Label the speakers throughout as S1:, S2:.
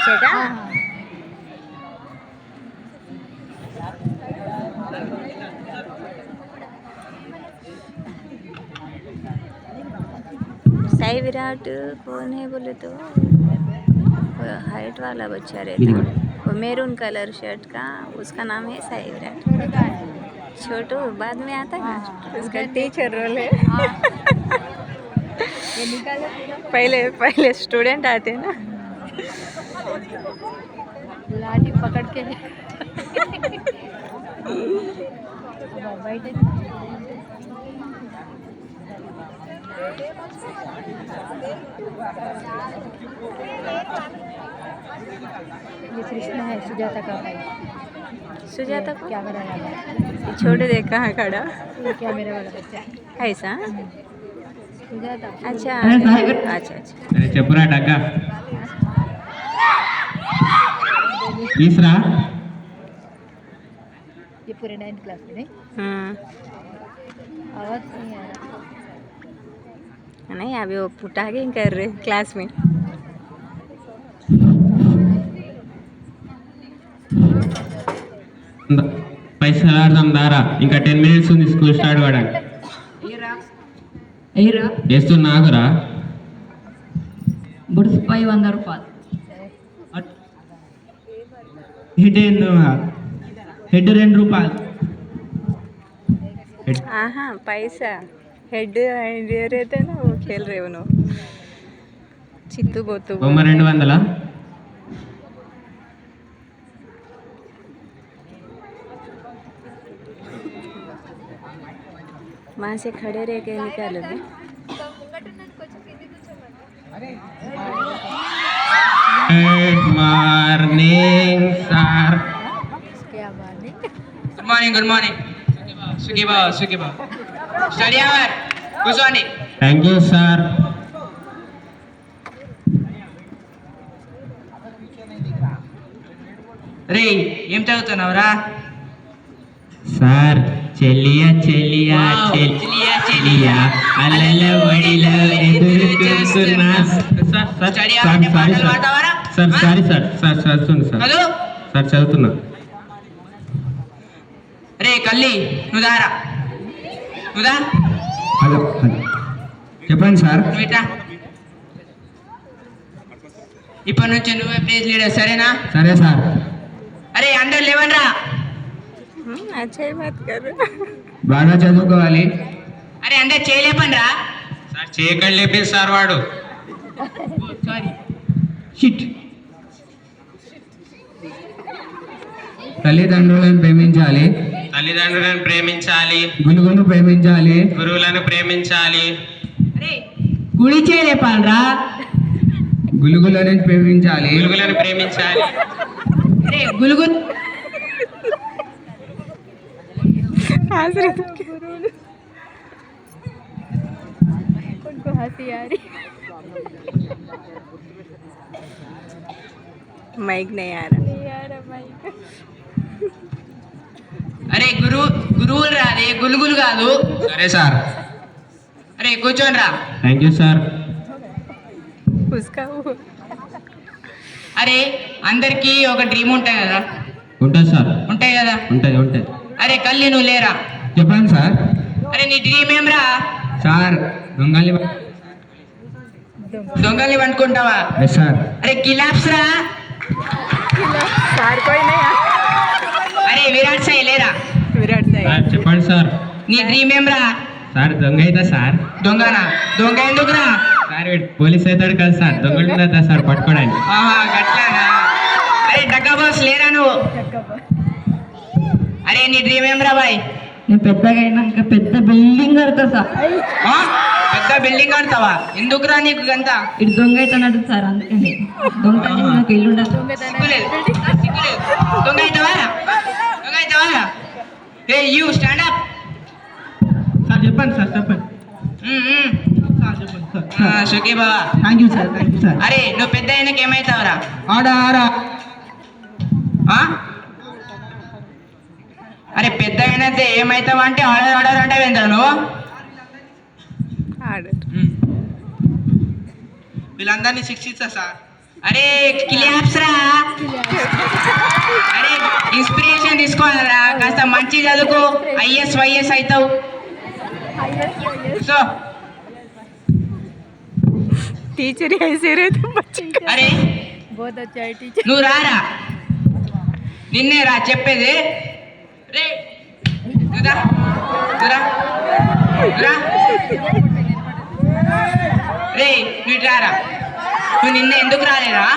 S1: बच्चे का? साई विराट कौन है बोले तो हाइट वाला बच्चा रहता है, वो मेरून कलर शर्ट का, उसका नाम है साई विराट। छोटू बाद में आता है ना, उसका टीचर रोल है। पहले पहले स्टूडेंट आते हैं ना,
S2: लाठी पकड़ के ये कृष्णा है, सुजाता का भाई।
S1: सुजाता को
S2: क्या मेरा वाला
S1: छोटे देख कहाँ खड़ा
S2: ये क्या मेरे वाला बच्चा
S1: ऐसा।
S2: सुजाता।
S1: अच्छा अच्छा अच्छा।
S3: अरे చెప్పురా డగ్గా तीसरा
S2: ये पूरे 9th क्लास में नहीं आवाज नहीं आ रहा।
S1: नहीं अभी वो पुटागिंग कर रहे क्लास में।
S3: పైసలు ఆడదాం దారా, ఇంకా 10 minutes ఉంది స్కూల్ స్టార్ట్ అవ్వడానికి. వేస్తున్నా ఆగురా.
S4: బుడ్స్పై 100 రూపాయలు. హెడ్ 2 రూపాయలు.
S1: हाँ पैसा हेड दे रहे थे ना, वो खेल रहे उन्हों चित्तू बोतू
S3: బొమ్మ 200.
S1: वहाँ से खड़े रह के निकालोगे।
S3: Good morning sir.
S2: क्या माने
S5: గుడ్ మార్నింగ్ సుఖీబా స్టడీ అవర్ కూర్చోండి.
S3: Thank you sir.
S5: రే ఏం చదువుతున్నావురా?
S3: సార్ చెల్లియా చెల్లియా చెల్లియా అల్లల వడిలో ఎదురు చూస్తున్నా.
S5: స్టడీ అవర్ పాటలు పాడతావారా?
S3: సార్ సారీ సార్ సార్ చదువుతున్నా సార్.
S5: చదువు.
S3: సార్ చదువుతున్నా.
S5: రే కల్లి నువ్వు దారా, నువ్వు దా,
S3: హలో చెప్పండి సార్.
S5: నువ్వు ఇట్రా. ఇప్పటి నుంచి నువ్వే ప్లేస్ లీడర్, సరేనా?
S3: సరే సార్.
S5: అరే అండర్ 11 రా.
S1: अच्छा ही बात कर रहे।
S3: బాగా చదువుకోవాలి
S5: అరే అండర్ చేయలేపని రా.
S3: సార్. చేయకండి లేపేది సార్ వాడు.
S5: సారీ.
S3: షిట్. తల్లిదండ్రులను ప్రేమించాలి, తల్లిదండ్రులను ప్రేమించాలి, గురువును ప్రేమించాలి, గురువులను ప్రేమించాలి.
S5: అరే గుడి చేయలేపని రా.
S3: గులుగులను ప్రేమించాలి,
S5: గులుగులను ప్రేమించాలి. అరే గులుగు
S1: हंस रहे थे।
S2: उनको हंसी आ रही।
S1: माइक नहीं आ रहा।
S2: नहीं आ रहा माइक।
S5: అరే గురువులు రాదే, గులుగులు కాదు.
S3: సరే సార్.
S5: అరే కూర్చోండి రా.
S3: Thank you sir.
S1: उसका वो
S5: అరే అందరికి ఒక డ్రీమ్ ఉంటాయి కదా,
S3: ఉంటుంది సార్.
S5: ఉంటాయి కదా.
S3: ఉంటుంది ఉంటుంది.
S5: అరే కల్లి నువ్వు లేరా.
S3: చెప్పండి సార్.
S5: అరే నీ డ్రీమ్ ఏం రా?
S3: సార్ దొంగలి.
S5: దొంగల్ని వండుకుంటావా?
S3: Yes sir.
S5: అరే కిలాప్స్ రా.
S1: सार कोई नहीं आ।
S5: అరే విరాట్ సాయి లేరా.
S1: विराट साई
S3: సార్ చెప్పండి సార్.
S5: నీ డ్రీమ్ ఏం రా?
S3: సార్ దొంగ అవుతా సార్.
S5: దొంగనా? దొంగ ఎందుకు రా?
S3: సార్ వీడు పోలీస్ అవుతాడు కదా సార్, దొంగలు అవుతా సార్ పట్టుకోవడానికి.
S5: ఆహా గట్లానా. అరే డగ్గా బాస్ లేరా నువ్వు? అరే నీ డ్రీమ్ ఏం రా బాయ్?
S4: నేను పెద్దగా అయినాక పెద్ద బిల్డింగ్ కడతా సార్.
S5: ఆ? పెద్ద బిల్డింగ్ కడతావా? ఎందుకురా నీకు గంత?
S4: ఇటు దొంగ అయితే నడుదు సార్, అందుకని దొంగ అంటే నాకు ఇల్లు ఉండదు.
S5: సిగ్గులేదు, సిగ్గులేదు. దొంగ అవుతావా? దొంగ అవుతావా? ఏ యూ స్టాండ్ అప్.
S3: సార్ చెప్పండి సార్ చెప్పండి. సార్ చెప్పండి సార్.
S5: సుఖీ బావా.
S3: Thank you sir. Thank you sir.
S5: అరే నువ్వు పెద్ద అయినాక ఏమవుతావురా?
S3: ఆడా
S5: ఆ? అరే పెద్ద అయినైతే ఏమవుతావు అంటే ఆర్డర్ అంటే ఏంద్రా నువ్వు?
S1: ఆర్డర్
S5: వీళ్ళందరినీ శిక్షిస్తా సార్. అరే క్లాప్స్ రా. అరే ఇన్స్పిరేషన్ తీసుకోవాలరా, కాస్త మంచి చదువుకో, ఐఎస్ వైఎస్ అవుతావు. సో
S1: टीचर ही ऐसे रहे तो बच्चे
S5: అరే
S2: बहुत अच्छा है टीचर.
S5: నువ్వు రారా, నిన్నే రా చెప్పేది. రే నువ్వురా, నువ్వురా, నువ్వురా. రే నువ్వు రారా, నువ్వు నిన్న ఎందుకు రాలేరా?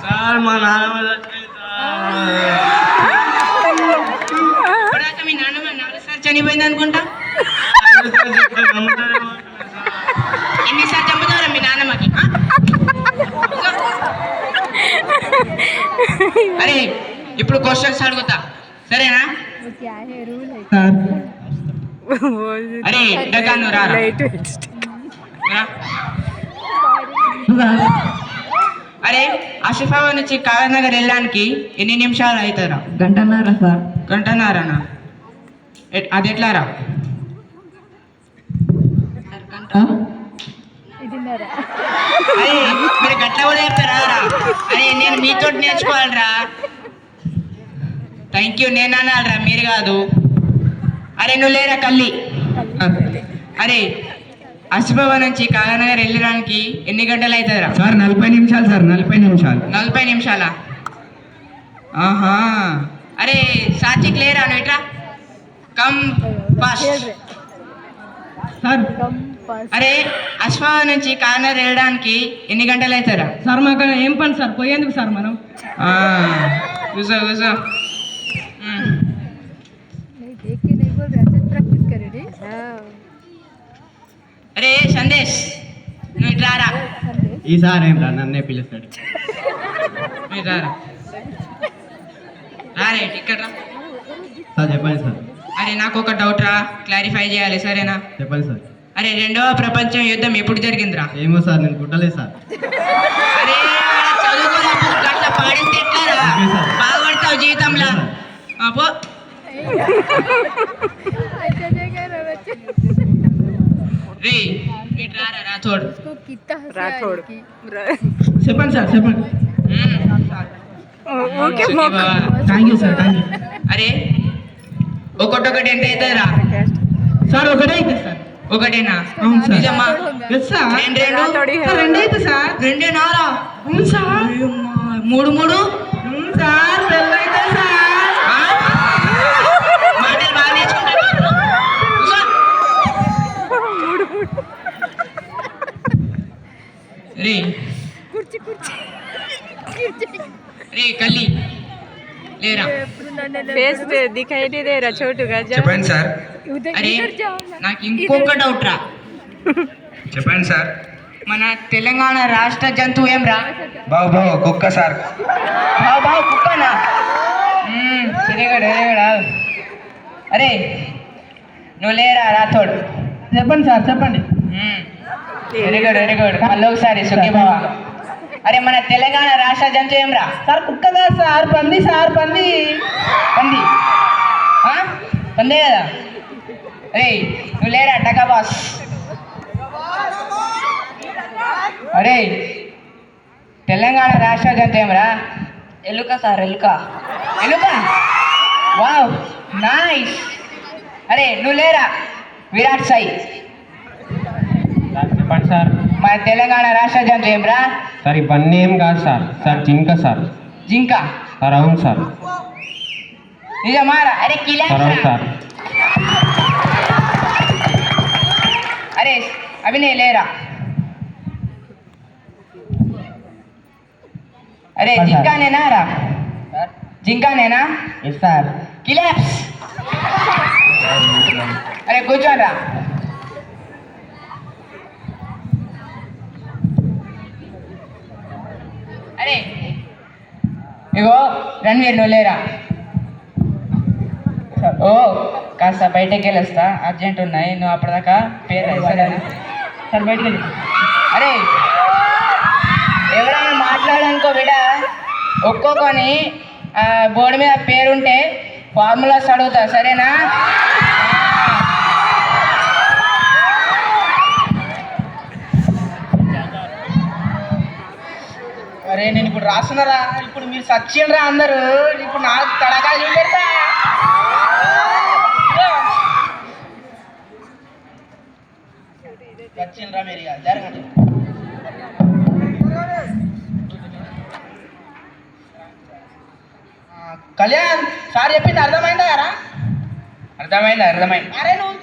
S3: సార్ మా నాన్నమ్మ
S5: ఇప్పుడైతే మీ నాన్నమ్మ 4 సార్లు చనిపోయింది అనుకుంటా. ఎన్నిసార్లు చంపుతారా మీ నాన్నమ్మకి? అరే ఇప్పుడు క్వశ్చన్స్ అడుగుతా, సరేనా?
S2: वो क्या है रूल है.
S5: అరే డగా నువ్వు రారా. రా. అరే ఆసిఫాబాద్ నుంచి కాగజ్ నగర్ వెళ్ళడానికి ఎన్ని నిమిషాలు అవుతారా?
S4: గంటన్నర సార్.
S5: గంటన్నారనా? అది ఎట్లారా?
S2: इधर
S5: అరే మీరు గట్ల కూడా చెప్తారా రా? అరే నేను మీతో నేర్చుకోవాలరా. థ్యాంక్ యూ, నేను అనాలరా, మీరు కాదు. అరే నువ్వు లేరా కల్లి. అరే ఆసిఫాబాద్ నుంచి కాగనగర్ వెళ్ళడానికి ఎన్ని గంటలు అవుతుందిరా?
S3: సార్ 40 నిమిషాలు సార్, 40 నిమిషాలు.
S5: 40 నిమిషాలా? ఆహా. అరే సాచిక్ లేరా, నువ్వు ఇట్రా, కమ్ ఫాస్ట్.
S3: సార్
S2: कम पास.
S5: అరే ఆసిఫాబాద్ నుంచి కాగనగర్ వెళ్ళడానికి ఎన్ని గంటలు అవుతారా?
S3: సార్ మాకు ఏం పని సార్, పోయేందుకు సార్ మనం?
S5: కూసో కూసో.
S2: नहीं देख के नहीं बोल रहे, अच्छा प्रैक्टिस करे रे.
S5: అరే సందేశ్ నువ్వు ఇట్లా రా,
S3: ఈసారి ఏం రా, నన్నే పిలుస్తాడు.
S5: నువ్వు రారా, రారే ఇక్కడ రా.
S3: సార్ చెప్పండి సార్.
S5: అరే నాకు ఒక డౌట్ రా, క్లారిఫై చేయాలి, సరేనా?
S3: చెప్పండి సార్.
S5: అరే 2వ ప్రపంచ యుద్ధం ఎప్పుడు జరిగిందిరా?
S3: ఏమో సార్, నేను పుట్టలేదు సార్.
S5: అరే ఆడ చదువుకోరా, అట్లా పాడిస్తే ఎట్లారా?
S3: Okay sir.
S5: బాగుపడతావు జీవితంలో. పో.
S2: अच्छा जगह रे बच्चे.
S5: రే ఇటు రారా రాథోడ్.
S2: उसको कितना हंसी
S1: राठौड़.
S2: आई कि
S3: చెప్పండి సార్, చెప్పండి.
S1: ओके
S5: సుఖీ బావా.
S3: Thank you sir, thank you.
S5: అరే ఒకటొకటి ఎంత అవుతుందిరా?
S3: సార్ ఒకటే అయితే సార్.
S5: ఒకటేనా?
S3: అవును సార్.
S5: నిజమా?
S3: Yes sir.
S5: రెండు
S1: రాథోడి హే.
S3: సార్, రెండు అయితే సార్.
S5: రెండేనారా?
S3: అవును సార్.
S5: మూడు మూడు
S3: అవును సార్, పెళ్ళైతే సార్.
S5: ఆ? మాటలు బాగా నేర్చుకుంటారు. కూర్చో. రే
S2: कुर्ची कुर्ची.
S5: రే కల్లి లేరా.
S1: फेस पे दिखाई नहीं दे रहा छोटू का जा.
S6: చెప్పండి సార్.
S2: उधर
S5: అరే
S2: इधर जाओ ना.
S5: నాకు ఇంకొక డౌట్ రా.
S6: చెప్పండి సార్.
S5: మన తెలంగాణ రాష్ట్ర జంతువు ఏం రా?
S6: బావు బావు కుక్క సార్.
S5: బావు బావు కుక్కనా? Very good very good. అరే నువ్వు లేరా రాథోడ్?
S3: చెప్పండి సార్, చెప్పండి.
S5: Very good very good. మళ్ళీ ఒకసారి సుఖీ బావా. అరే మన తెలంగాణ రాష్ట్ర జంతువు ఏం రా?
S3: సార్ కుక్క కాదు సార్, పంది సార్, పంది.
S5: పంది. ఆ? పందే కదా? రే నువ్వు లేరా టకా బాస్? అరే తెలంగాణ రాష్ట్ర జంతువు ఏం రా? ఎలుక సార్, ఎలుక. ఎలుక? Wow nice. అరే నువ్వు లేరా విరాట్ సాయి?
S3: చెప్పండి సార్.
S5: మన తెలంగాణ రాష్ట్ర జంతువు ఏం రా?
S3: సార్ ఇవన్నీ ఏం కాదు సార్. సార్ జింక సార్.
S5: జింక?
S3: సార్ అవును సార్.
S5: నిజమారా? అరే కిలా.
S3: సార్ అవును సార్.
S5: అరే అభినయ్ లేరా? అరే జింకానేనా రా? జింకానేనా?
S3: Yes sir.
S5: కిలాప్స్. అరే కూర్చోరా. అరే ఇగో రణ్వీర్ నువ్వు లేరా? ఓ కాస్త బయటకి వెళ్ళొస్తా, అర్జెంట్ ఉన్నాయి, నువ్వు అప్పటిదాకా పేరు రాయి. సార్ బయటకు వెళ్ళి. అరే ఎవరైనా మాట్లాడాలనుకో బిడ్డ, ఒక్కొక్కని బోర్డు మీద పేరుంటే ఫార్ములాస్ అడుగుతా, సరేనా? అరే నేను ఇప్పుడు రాస్తున్నారా, ఇప్పుడు మీరు సచ్చిండ్రా అందరూ, ఇప్పుడు నాకు తడగా చూపెడతా. సచ్చిండ్రా మీరు, ఇక జరగండి. కళ్యాణ్ సార్ చెప్పింది అర్థమైందా రా?
S6: అర్థమైంది అర్థమైంది.
S5: అరే నువ్వు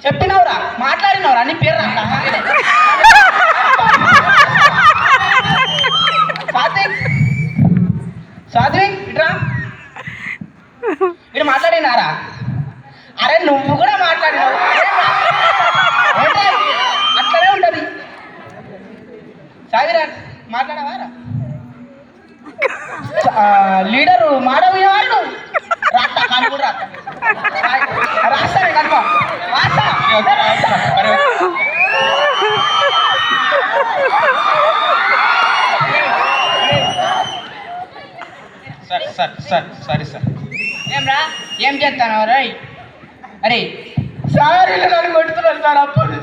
S5: చెప్పినవురా, మాట్లాడినవురా, నీ పేరు రా సాత్విక్. సాత్విక్ ఇట్రా, ఇటు మాట్లాడినారా? అరే నువ్వు కూడా మాట్లాడినావు, అట్లనే ఉంటుంది. సాగిరా మాట్లాడవారా? లీడరు మాడవి వాళ్ళు రాస్తా కానీ కూడా రాస్తాను కనుక రాస్తా.
S6: Sorry sir.
S5: ఏం రా, ఏం చేస్తాను రై? అరే సార్ ఇల్లు నన్ను కొట్టుతున్నారు సార్, అప్పుడు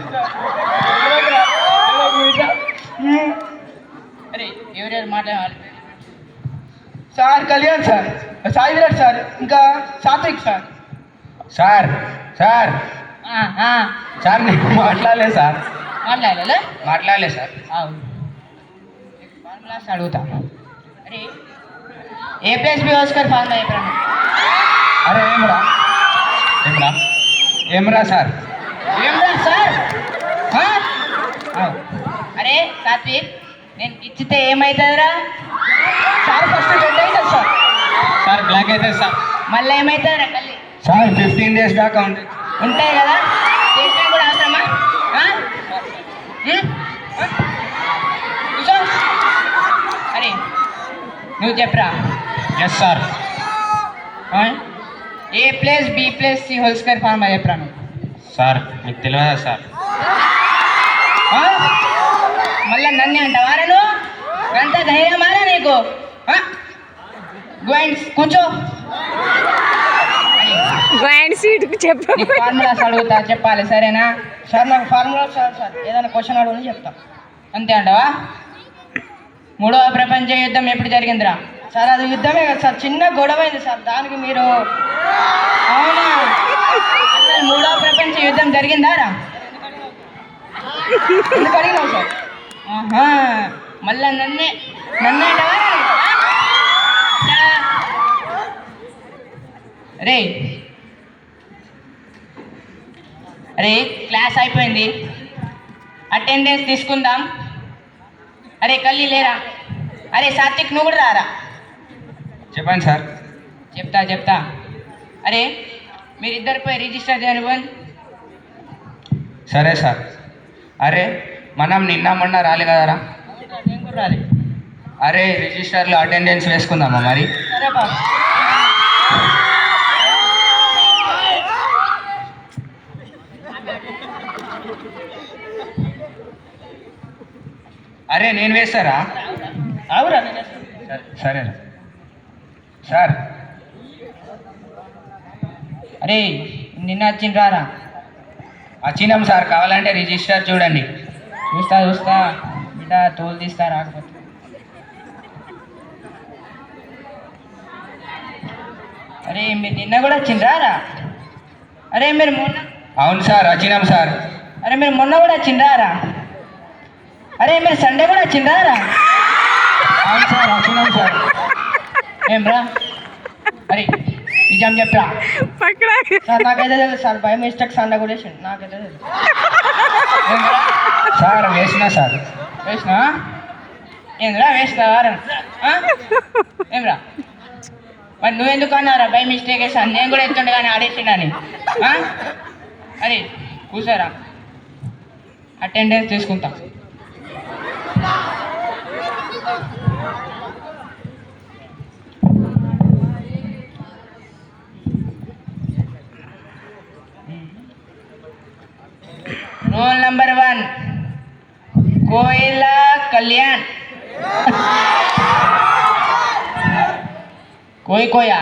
S5: అరే ఎవరెవరు మాట్లాడాలి? Sir Kalyan sir, Sai Virat sir, ఇంకా Satvik sir.
S6: Sir sir sir నీకు మాట్లాడలేదు సార్. మాట్లాడలేదు సార్.
S5: ఫార్ములాస్ అడుగుతా. అరే A+B ఆస్కర్ ఫార్ములా చెప్పరా?
S6: అరే ఏమరా ఏమరా సార్?
S5: ఏమరా సార్? అరే సాత్విక్, నేను ఇచ్చితే ఏమవుతుందిరా? సార్ ఫస్ట్ రెడ్ అవుతుంది సార్.
S6: సార్ బ్లాక్ అయితే సార్.
S5: మళ్ళీ ఏమవుతుందిరా కల్లి?
S6: సార్ 15 days దాకా
S5: ఉంటాయి కదా, చేసినా కూడా అవసరమా? కూర్చో. అరే నువ్వు చెప్పరా?
S6: Yes sir.
S5: A+B+C whole square formula చెప్పరా నువ్వు?
S6: సార్ మీకు తెలియదా సార్?
S5: మళ్ళీ నన్నే అంటావారా నువ్వు? అంత ధైర్యమారా నీకు? కూర్చో. ఫార్ములాస్ అడుగుతా, చెప్పాలి సరేనా? సార్ నాకు ఫార్ములా సార్ ఏదైనా క్వశ్చన్ అడుగుని చెప్తా, అంతే అంటావా? 3వ ప్రపంచ యుద్ధం ఎప్పుడు జరిగిందిరా? సార్ అది యుద్ధమే కదా సార్, చిన్న గొడవ అయింది సార్, దానికి మీరు అవునా? అసలు 3వ ప్రపంచ యుద్ధం జరిగిందారా? ఎందుకు అడిగినావు సార్? మళ్ళా నన్నే అంటావా? అరే క్లాస్ అయిపోయింది, అటెండెన్స్ తీసుకుందాం. అరే కల్లి లేరా? అరే సాత్విక్ నువ్వు కూడా రారా?
S6: చెప్పండి సార్.
S5: చెప్తా. అరే మీరిద్దరు పోయి రిజిస్టర్ చేయనివ్వండి.
S6: సరే సార్. అరే మనం నిన్న మొన్న రాలే కదరా?
S5: నేను కూడా రాలే.
S6: అరే రిజిస్టర్లో అటెండెన్స్ వేసుకుందామా మరి?
S5: సరే బాబు.
S6: అరే నేను వేస్తారా?
S5: అవురా?
S6: సరే సార్.
S5: అరే నిన్న వచ్చిండ్రారా?
S6: వచ్చినాం సార్, కావాలంటే రిజిస్టర్ చూడండి.
S5: చూస్తా బిడ్డ, తోలు తీస్తా రాకపోతే. అరే మీరు నిన్న కూడా వచ్చిండ్రారా? అరే మీరు మొన్న?
S6: అవును సార్ వచ్చినాం సార్.
S5: అరే మీరు మొన్న కూడా వచ్చిండ్రారా? అరే మీరు సండే కూడా వచ్చిండ్రారా?
S6: అవును సార్ వచ్చినాం సార్.
S5: ఏం రా? అరే నిజం చెప్పరా? సార్ నాకైతే తెలుసు సార్, బై మిస్టేక్ సండే కూడా వేసిండు, నాకైతే తెలుసు.
S6: సార్ వేసినా సార్.
S5: వేసినా? ఏంద్రా వేసినావారా? ఏమ్రా మరి నువ్వెందుకు అన్నారా బై మిస్టేక్ వేసాను? నేను కూడా ఎత్తుండే కానీ ఆడేసిండని. అరే కూర్చోరా, అటెండెన్స్ తీసుకుంటా. రోల్ నంబర్ 1 కోయిలా కళ్యాణ్. కోయా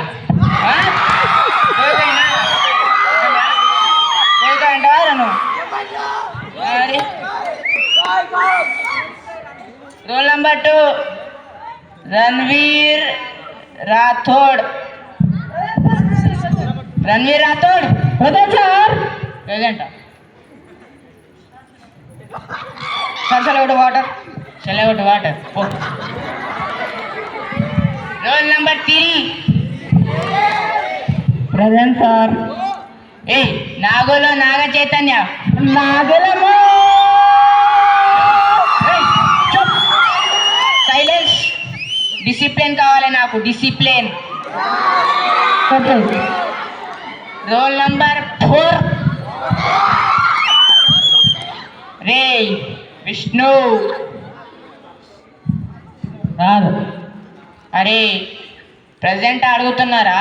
S5: అంటావారా నువ్వు? Roll number 2 Ranveer Rathod present sir present sir चले वाटर रोल नंबर 3 प्रेजेंट सर ए नागोलो नाग चैतन्य नागोलो సైలెన్స్ డిసిప్లిన్ కావాలి నాకు డిసిప్లిన్ రోల్ నంబర్ 4 రే విష్ణు రాదు అరే ప్రెజెంట్ అడుగుతున్నారా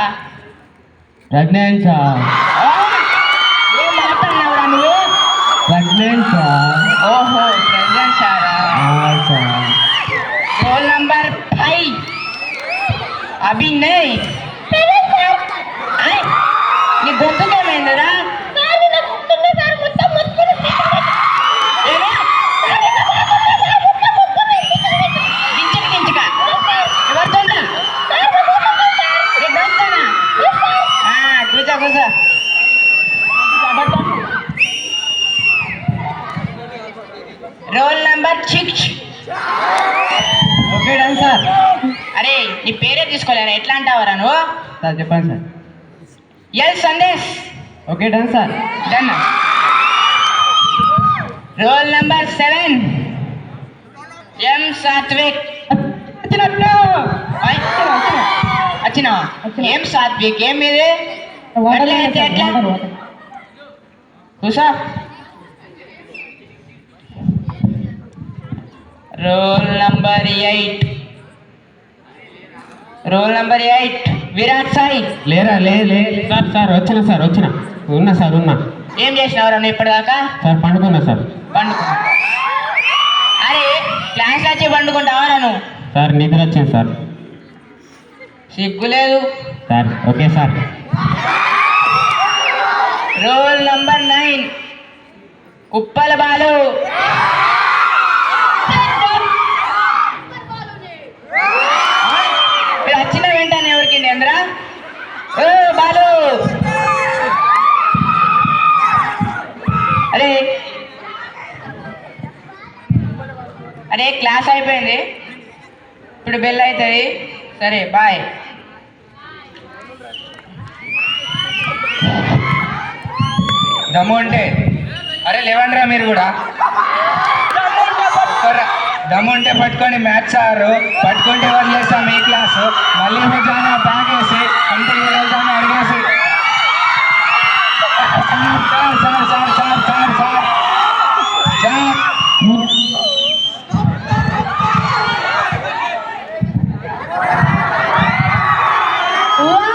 S3: ప్రెగ్నెంట్ సార్
S5: ఏం మాట్లాడినావురా నువ్వు
S3: ప్రెగ్నెంట్ సార్
S5: ఓహో ప్రెజెంట్ సారా
S3: సార్
S5: रोल नंबर 5 अभी नहीं नी गोंतुकेమైందిరా roll number 6
S3: okay done sir
S5: అరే నీ పేరే తీసుకోలేరా ఎట్లా అంటావరా నువ్వు
S3: సార్ చెప్పండి sir
S5: L Sandesh
S3: okay done sir
S5: done roll number 7 ఎం సాత్విక్ వచ్చిన ఏం సాత్విక్ ఏం ఇది ఎట్లా కూసా రోల్ నంబర్ 8 విరాట్ సాయి
S3: లేరా లే సార్ వచ్చిన ఉన్నా
S5: ఏం చేసినావురా నువ్వు ఇప్పటిదాకా
S3: సార్ పండుకున్నా సార్
S5: పండుకున్నా అరే క్లాస్లో వచ్చి పండుకుంటావారా నువ్వు
S3: సార్ నిద్ర వచ్చింది సార్
S5: సిగ్గులేదు
S3: sir okay sir
S5: roll number 9 Uppala Balu వచ్చిన వెంటనే ఎవరికి నేంద్రా ఓ బాలు అరే అరే క్లాస్ అయిపోయింది ఇప్పుడు బెల్ అవుతుంది సరే బాయ్
S6: దమ్ము అంటే అరే లేవండిరా మీరు కూడా దమ్ము ఉంటే పట్టుకొని మ్యాథ్స్ సారు పట్టుకుంటే వదిలేస్తాం ఈ క్లాసు మళ్ళీ ఎగ్జామ్ బ్యాగ్ వేసి ఇంటికి వెళ్తాను అడిగేసి సార్
S5: Wow!